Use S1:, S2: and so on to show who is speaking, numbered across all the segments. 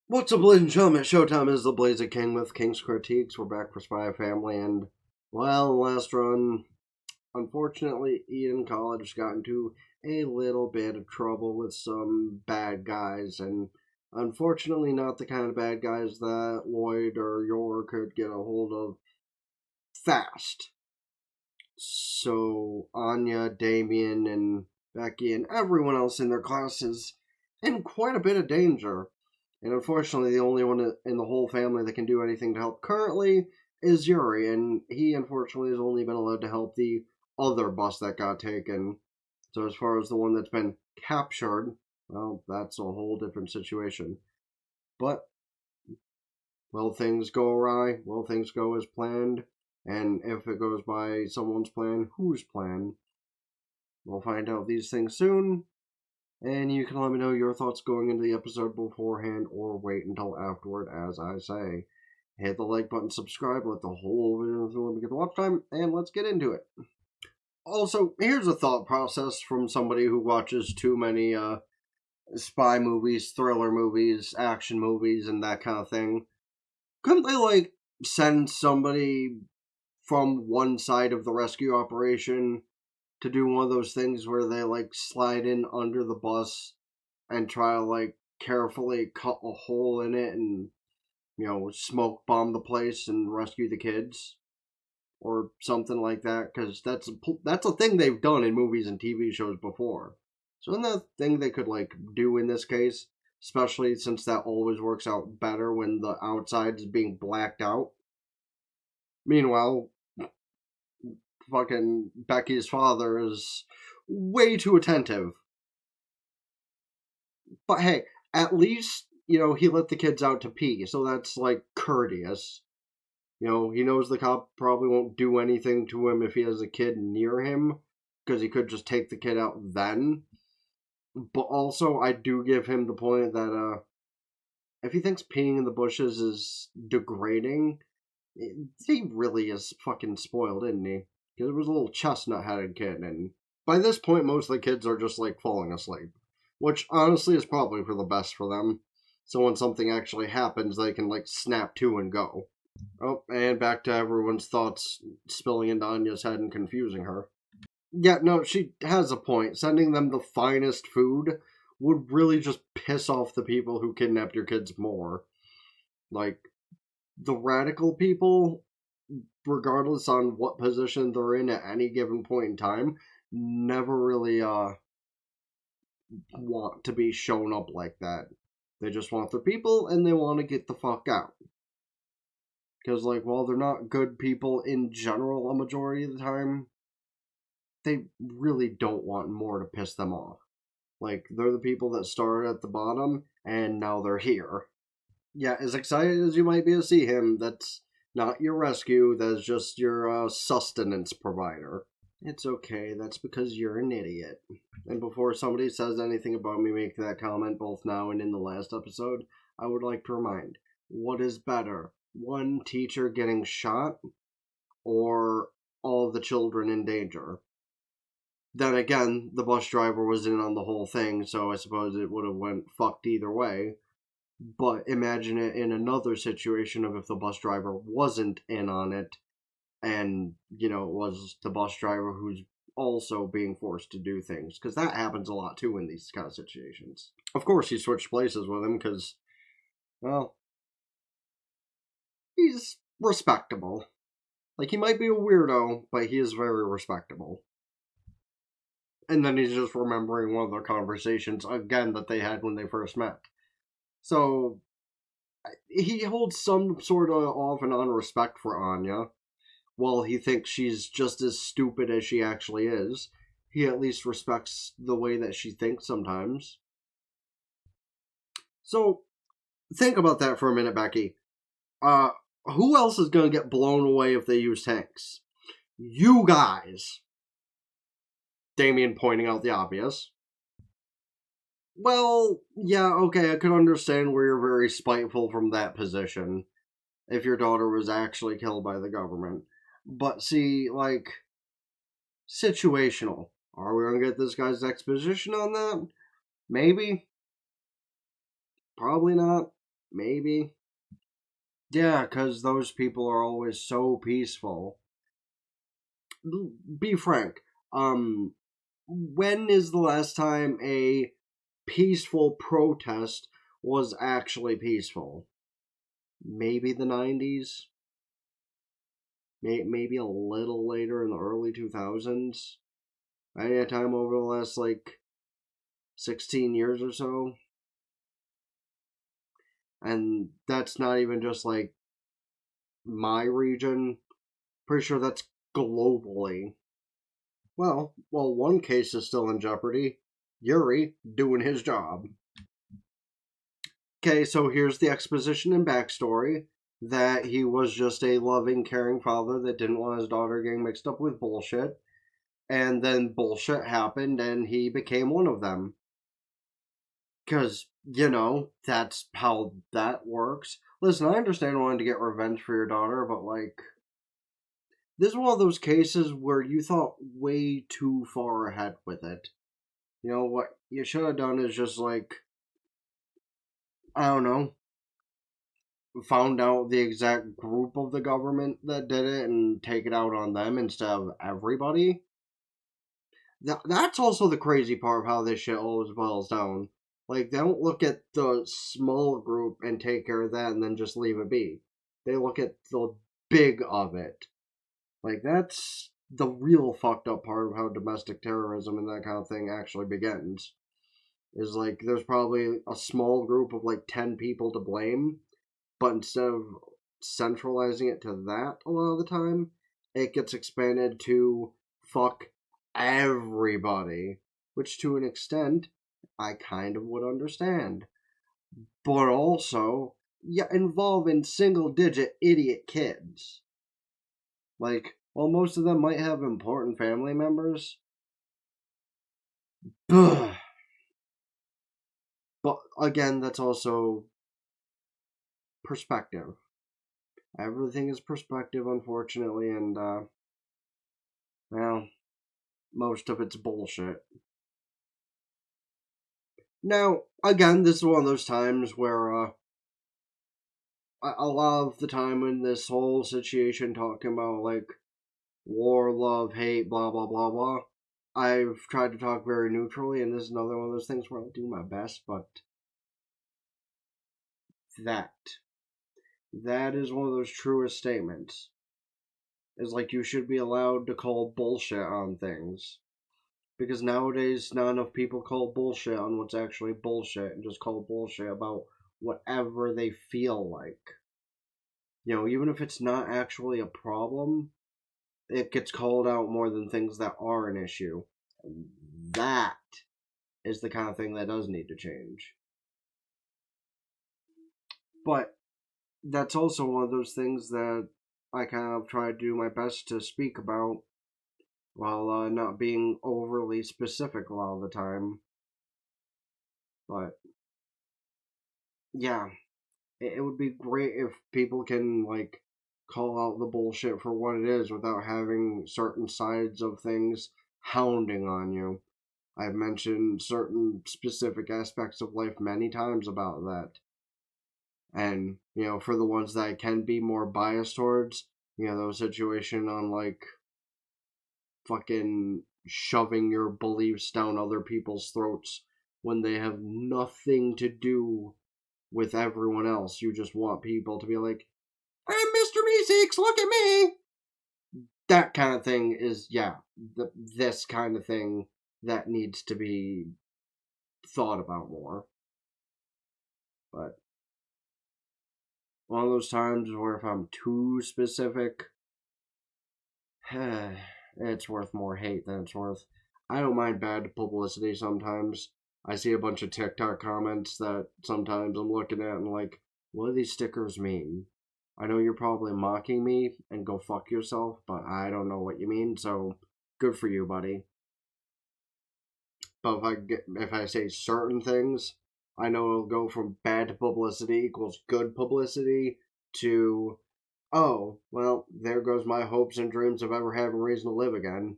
S1: What's up, ladies and gentlemen? Showtime is the Busjacking with King's Critiques. We're back for Spy Family, and, well, last run, unfortunately, Eden College got into a little bit of trouble with some bad guys, and unfortunately not the kind of bad guys that Lloyd or Yor could get a hold of fast. So Anya, Damien, and Becky, and everyone else in their class is in quite a bit of danger. And unfortunately, the only one in the whole family that can do anything to help currently is Yuri, and he unfortunately has only been allowed to help the other bus that got taken. So as far as the one that's been captured, well, that's a whole different situation. But will things go awry? Will things go as planned? And if it goes by someone's plan, whose plan? We'll find out these things soon. And you can let me know your thoughts going into the episode beforehand or wait until afterward, as I say. Hit the like button, subscribe, let the whole video get the watch time, and let's get into it. Also, here's a thought process from somebody who watches too many spy movies, thriller movies, action movies, and that kind of thing. Couldn't they, send somebody from one side of the rescue operation to do one of those things where they slide in under the bus and try to carefully cut a hole in it and smoke bomb the place and rescue the kids or something like that, because that's a thing they've done in movies and TV shows before. So isn't that a thing they could do in this case, especially since that always works out better when the outside is being blacked out. Meanwhile, fucking Becky's father is way too attentive. But hey, at least, he let the kids out to pee, so that's, courteous. He knows the cop probably won't do anything to him if he has a kid near him, because he could just take the kid out then. But also, I do give him the point that, if he thinks peeing in the bushes is degrading, he really is fucking spoiled, isn't he? Because it was a little chestnut-headed kid, and by this point, most of the kids are just, falling asleep. Which, honestly, is probably for the best for them. So when something actually happens, they can, snap to and go. Oh, and back to everyone's thoughts spilling into Anya's head and confusing her. Yeah, no, she has a point. Sending them the finest food would really just piss off the people who kidnapped your kids more. The radical people, regardless on what position they're in at any given point in time, never really want to be shown up like that. They just want their people and they want to get the fuck out. Because, while they're not good people in general a majority of the time, they really don't want more to piss them off. They're the people that started at the bottom and now they're here. Yeah, as excited as you might be to see him, that's not your rescue, that's just your sustenance provider. It's okay, that's because you're an idiot. And before somebody says anything about me making that comment, both now and in the last episode, I would like to remind, what is better? One teacher getting shot, or all the children in danger? Then again, the bus driver was in on the whole thing, so I suppose it would have went fucked either way. But imagine it in another situation of if the bus driver wasn't in on it, and, it was the bus driver who's also being forced to do things. Because that happens a lot, too, in these kind of situations. Of course, he switched places with him, because, well, he's respectable. He might be a weirdo, but he is very respectable. And then he's just remembering one of their conversations, again, that they had when they first met. So, he holds some sort of off and on respect for Anya. While he thinks she's just as stupid as she actually is, he at least respects the way that she thinks sometimes. So, think about that for a minute, Becky. Who else is going to get blown away if they use tanks? You guys. Damien pointing out the obvious. Well, yeah, okay, I could understand where you're very spiteful from that position, if your daughter was actually killed by the government. But see, situational. Are we going to get this guy's exposition on that? Maybe. Probably not. Maybe. Yeah, because those people are always so peaceful. Be frank. When is the last time a peaceful protest was actually peaceful? Maybe the 90s? Maybe a little later in the early 2000s? Any time over the last, 16 years or so? And that's not even just, my region. Pretty sure that's globally. Well, one case is still in jeopardy. Yuri doing his job. Okay, so here's the exposition and backstory that he was just a loving, caring father that didn't want his daughter getting mixed up with bullshit. And then bullshit happened and he became one of them. Because, that's how that works. Listen, I understand wanting to get revenge for your daughter, but, this is one of those cases where you thought way too far ahead with it. What you should have done is just, I don't know, found out the exact group of the government that did it and take it out on them instead of everybody. That's also the crazy part of how this shit always boils down. They don't look at the small group and take care of that and then just leave it be. They look at the big of it. That's the real fucked up part of how domestic terrorism and that kind of thing actually begins. Is there's probably a small group of 10 people to blame, but instead of centralizing it to that a lot of the time, it gets expanded to fuck everybody, which to an extent I kind of would understand. But also, involving single digit idiot kids. While most of them might have important family members, but again, that's also perspective. Everything is perspective, unfortunately, and, well, most of it's bullshit. Now, again, this is one of those times where, a lot of the time in this whole situation talking about, war, love, hate, blah, blah, blah, blah, I've tried to talk very neutrally, and this is another one of those things where I'll do my best, but that is one of those truest statements. Is you should be allowed to call bullshit on things. Because nowadays, not enough people call bullshit on what's actually bullshit and just call bullshit about whatever they feel like. Even if it's not actually a problem, it gets called out more than things that are an issue. That is the kind of thing that does need to change. But that's also one of those things that I kind of try to do my best to speak about while not being overly specific a lot of the time. But yeah, it would be great if people can call out the bullshit for what it is without having certain sides of things hounding on you. I've mentioned certain specific aspects of life many times about that. And, for the ones that I can be more biased towards, those situation on fucking shoving your beliefs down other people's throats when they have nothing to do with everyone else. You just want people to be like, I'm Mr. Meeseeks, look at me! That kind of thing is, this kind of thing that needs to be thought about more. But one of those times where if I'm too specific, it's worth more hate than it's worth. I don't mind bad publicity sometimes. I see a bunch of TikTok comments that sometimes I'm looking at and what do these stickers mean? I know you're probably mocking me and go fuck yourself, but I don't know what you mean, so good for you, buddy. But if I say certain things, I know it'll go from bad publicity equals good publicity to, oh, well, there goes my hopes and dreams of ever having reason to live again.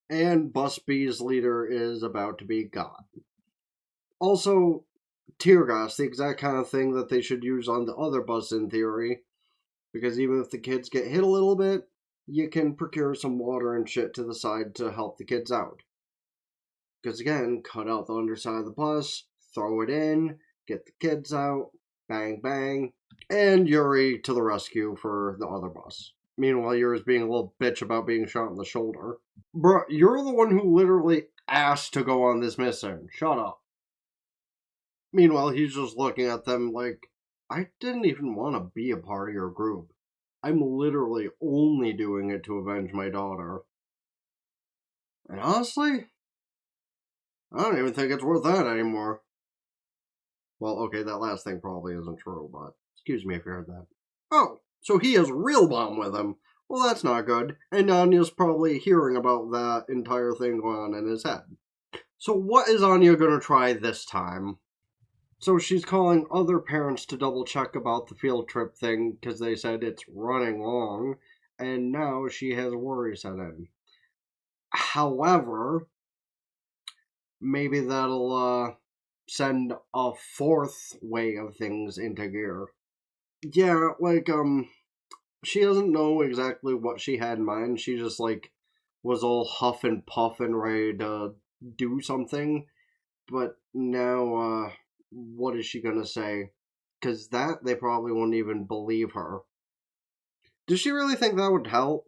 S1: And Bus B's leader is about to be gone. Also, tear gas, the exact kind of thing that they should use on the other bus in theory. Because even if the kids get hit a little bit, you can procure some water and shit to the side to help the kids out. Because again, cut out the underside of the bus, throw it in, get the kids out, bang bang, and Yuri to the rescue for the other bus. Meanwhile, Yuri's being a little bitch about being shot in the shoulder. Bruh, you're the one who literally asked to go on this mission. Shut up. Meanwhile, he's just looking at them like, I didn't even want to be a part of your group. I'm literally only doing it to avenge my daughter. And honestly, I don't even think it's worth that anymore. Well, okay, that last thing probably isn't true, but excuse me if you heard that. Oh, so he has real bomb with him. Well, that's not good. And Anya's probably hearing about that entire thing going on in his head. So what is Anya gonna try this time? So she's calling other parents to double check about the field trip thing because they said it's running long, and now she has worry set in. However, maybe that'll send a fourth way of things into gear. Yeah, like she doesn't know exactly what she had in mind. She just like was all huff and puff and ready to do something. But now, what is she gonna say? Because that they probably won't even believe her. Does she really think that would help?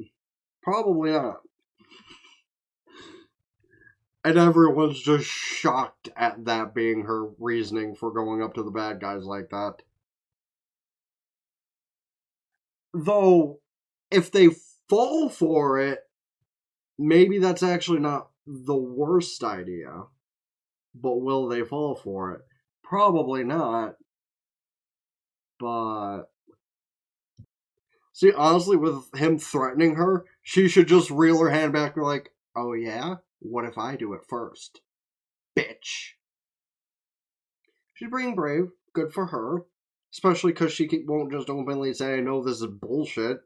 S1: Probably not. And everyone's just shocked at that being her reasoning for going up to the bad guys like that. Though, if they fall for it, maybe that's actually not the worst idea. But will they fall for it? Probably not. But see, honestly, with him threatening her, she should just reel her hand back and be like, oh yeah? What if I do it first? Bitch. She's being brave. Good for her. Especially because she won't just openly say, I know this is bullshit.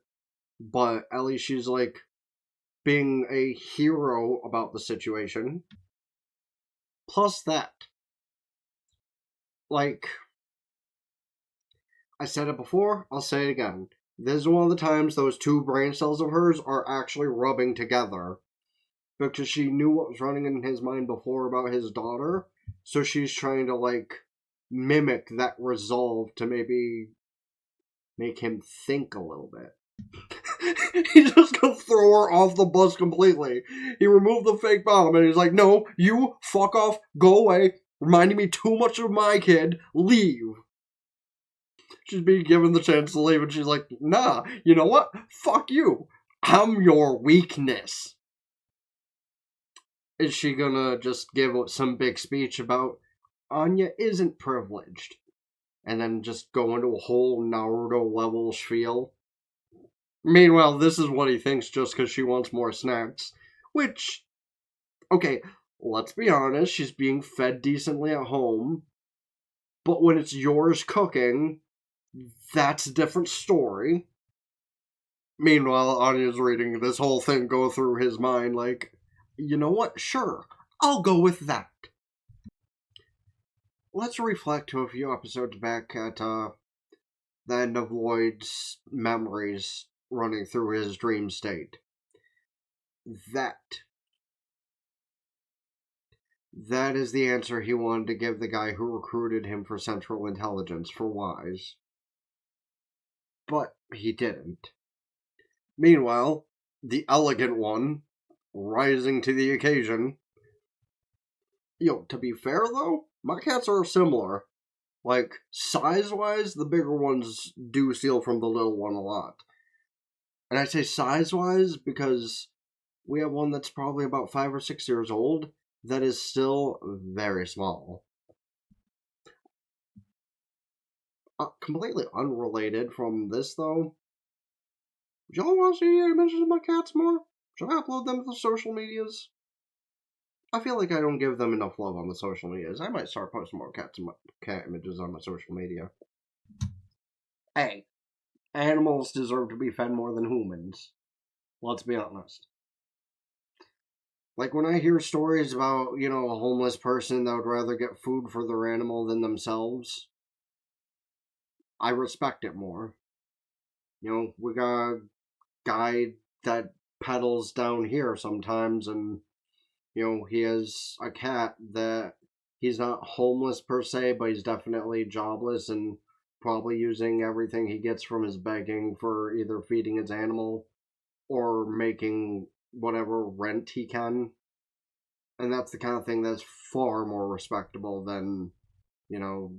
S1: But at least she's like being a hero about the situation. Plus that. Like, I said it before, I'll say it again. This is one of the times those two brain cells of hers are actually rubbing together. Because she knew what was running in his mind before about his daughter. So she's trying to, like, mimic that resolve to maybe make him think a little bit. He just gonna throw her off the bus completely. He removed the fake bomb and he's like, no, you fuck off, go away, reminding me too much of my kid, leave. She's being given the chance to leave and she's like, nah, you know what? Fuck you. I'm your weakness. Is she gonna just give some big speech about Anya isn't privileged? And then just go into a whole Naruto level spiel? Meanwhile, this is what he thinks just because she wants more snacks. Which, okay, let's be honest, she's being fed decently at home. But when it's yours cooking, that's a different story. Meanwhile, Anya's reading this whole thing go through his mind like, you know what? Sure, I'll go with that. Let's reflect to a few episodes back at the end of Lloyd's memories running through his dream state. That is the answer he wanted to give the guy who recruited him for Central Intelligence for Wise. But he didn't. Meanwhile, the elegant one, rising to the occasion. To be fair though, my cats are similar. Like, size-wise, the bigger ones do steal from the little one a lot. And I say size-wise because we have one that's probably about 5 or 6 years old that is still very small. Completely unrelated from this, though. Do y'all want to see images of my cats more? Should I upload them to the social medias? I feel like I don't give them enough love on the social medias. I might start posting more cat images on my social media. Hey, animals deserve to be fed more than humans. Let's be honest. Like, when I hear stories about, a homeless person that would rather get food for their animal than themselves, I respect it more. We got a guy that pedals down here sometimes, and, he has a cat that he's not homeless per se, but he's definitely jobless and probably using everything he gets from his begging for either feeding his animal or making whatever rent he can. And that's the kind of thing that's far more respectable than,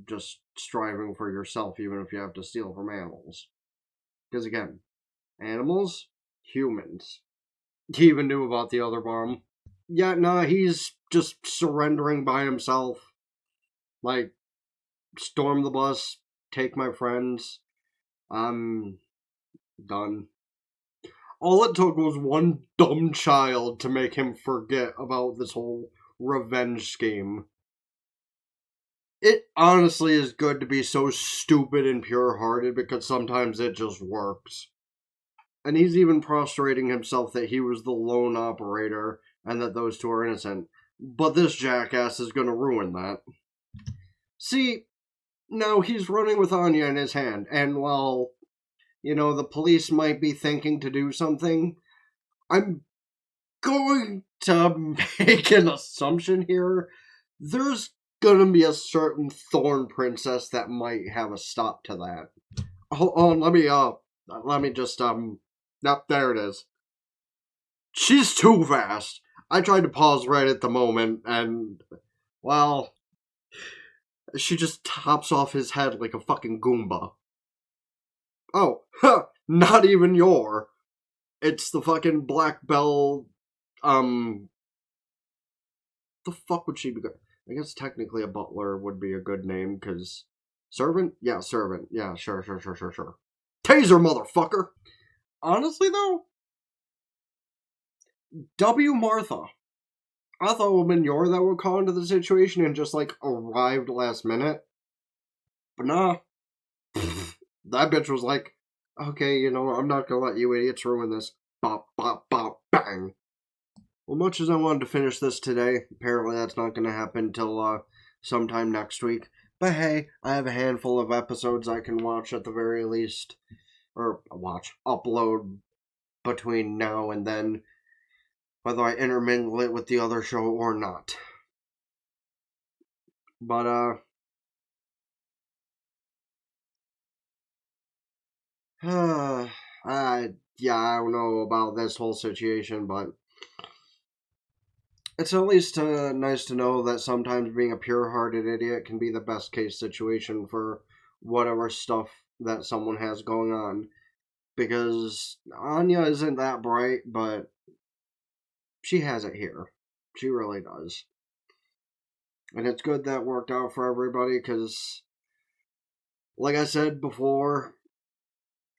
S1: just striving for yourself, even if you have to steal from animals. Because again, animals, humans. He even knew about the other bomb. Yeah, nah, he's just surrendering by himself. Like, storm the bus, take my friends. I'm done. All it took was one dumb child to make him forget about this whole revenge scheme. It honestly is good to be so stupid and pure hearted because sometimes it just works. And he's even prostrating himself that he was the lone operator and that those two are innocent. But this jackass is going to ruin that. See, now he's running with Anya in his hand, and while, the police might be thinking to do something, I'm going to make an assumption here. There's gonna be a certain thorn princess that might have a stop to that. Hold on, let me just, nope, there it is. She's too fast. I tried to pause right at the moment, and, well, she just tops off his head like a fucking Goomba. Oh, huh, not even your. It's the fucking Black Bell, the fuck would she be? I guess technically a butler would be a good name, because servant? Yeah, servant. Yeah, sure. Taser, motherfucker! Honestly, though, W. Martha. I thought it would have been Yor that would call into the situation and just, arrived last minute. But nah. That bitch was like, okay, I'm not gonna let you idiots ruin this. Bop, bop, bop, bang. Well, much as I wanted to finish this today, apparently that's not going to happen till sometime next week. But hey, I have a handful of episodes I can watch at the very least. Or upload between now and then, whether I intermingle it with the other show or not. But, yeah, I don't know about this whole situation, but it's at least nice to know that sometimes being a pure-hearted idiot can be the best case situation for whatever stuff that someone has going on. Because Anya isn't that bright, but she has it here. She really does. And it's good that worked out for everybody, because, like I said before,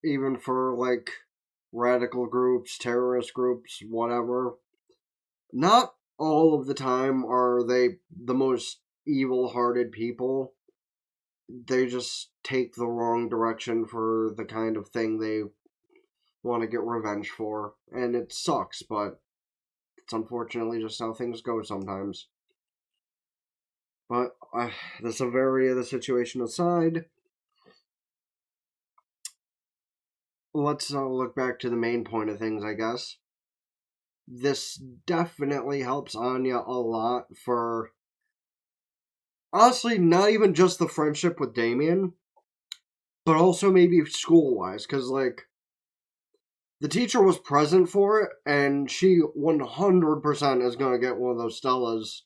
S1: even for, radical groups, terrorist groups, whatever, not all of the time are they the most evil-hearted people. They just take the wrong direction for the kind of thing they want to get revenge for. And it sucks, but it's unfortunately just how things go sometimes. But the severity of the situation aside, let's look back to the main point of things, I guess. This definitely helps Anya a lot for, honestly, not even just the friendship with Damien, but also maybe school-wise, because, the teacher was present for it, and she 100% is going to get one of those Stellas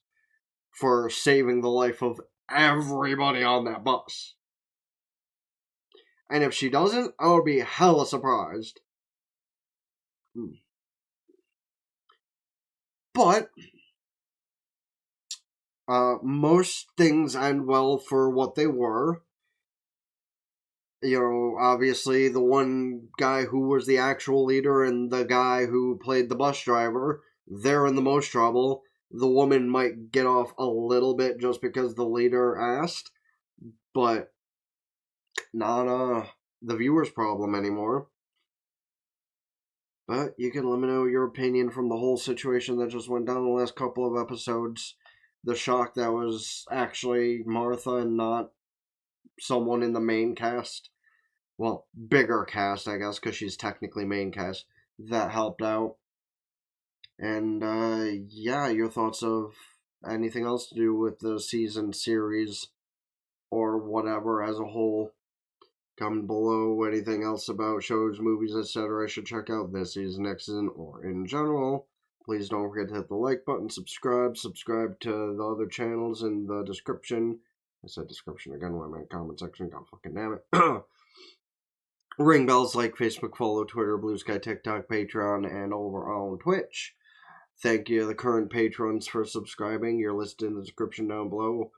S1: for saving the life of everybody on that bus. And if she doesn't, I would be hella surprised. But most things end well for what they were. Obviously, the one guy who was the actual leader and the guy who played the bus driver, they're in the most trouble. The woman might get off a little bit just because the leader asked, but not the viewer's problem anymore. But you can let me know your opinion from the whole situation that just went down the last couple of episodes. The shock that was actually Martha and not someone in the main cast. Well, bigger cast, I guess, because she's technically main cast. That helped out. And, yeah, your thoughts of anything else to do with the season series or whatever as a whole. Comment below anything else about shows, movies, etc. I should check out this season, next season, or in general. Please don't forget to hit the like button, subscribe to the other channels in the description. I said description again, why my comment section? God fucking damn it. Ring bells, like, Facebook, follow, Twitter, Blue Sky, TikTok, Patreon, and over on Twitch. Thank you to the current patrons for subscribing. You're listed in the description down below.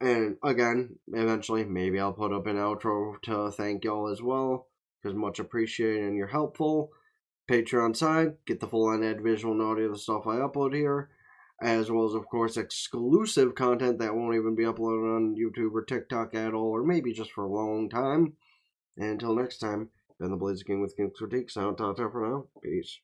S1: And again, eventually, maybe I'll put up an outro to thank y'all as well, because much appreciated and you're helpful. Patreon side, get the full unedited visual and audio of the stuff I upload here, as well as, of course, exclusive content that won't even be uploaded on YouTube or TikTok at all, or maybe just for a long time. And until next time, been the Busjacking with Kritique. Sound out for now. Peace.